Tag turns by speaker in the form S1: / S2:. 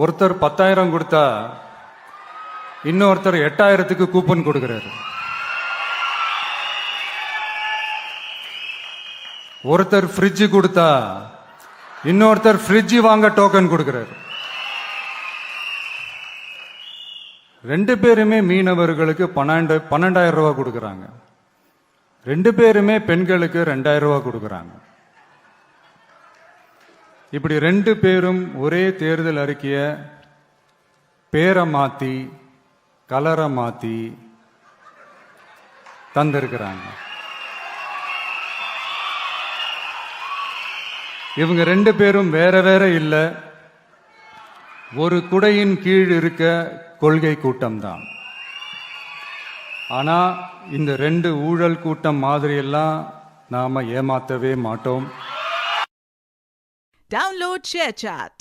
S1: ஒருத்தர் 10,000 கொடுத்தா இன்னொருத்தர் 8,000க்கு கூப்பன் கொடுக்கிறாரு. ஒருத்தர் ஃப்ரிட்ஜ் கொடுத்தா இன்னொருத்தர் ஃப்ரிட்ஜ் வாங்க டோக்கன் கொடுக்கிறாரு. ரெண்டு பேருமே மீனவர்களுக்கு 12,000 ரூபாய் கொடுக்கறாங்க. ரெண்டு பேருமே பெண்களுக்கு 2,000 ரூபாய் கொடுக்கறாங்க. இப்படி ரெண்டு பேரும் ஒரே தேர்தல் அறிக்கைய பேரை மாத்தி கலரை மாத்தி தந்திருக்கிறாங்க. இவங்க ரெண்டு பேரும் வேற வேற இல்ல, ஒரு குடையின் கீழ் இருக்க கொள்கை கூட்டம் தான். ஆனா இந்த ரெண்டு ஊழல் கூட்டம் மாதிரி எல்லாம் நாம ஏமாத்தவே மாட்டோம்.
S2: Download ShareChat.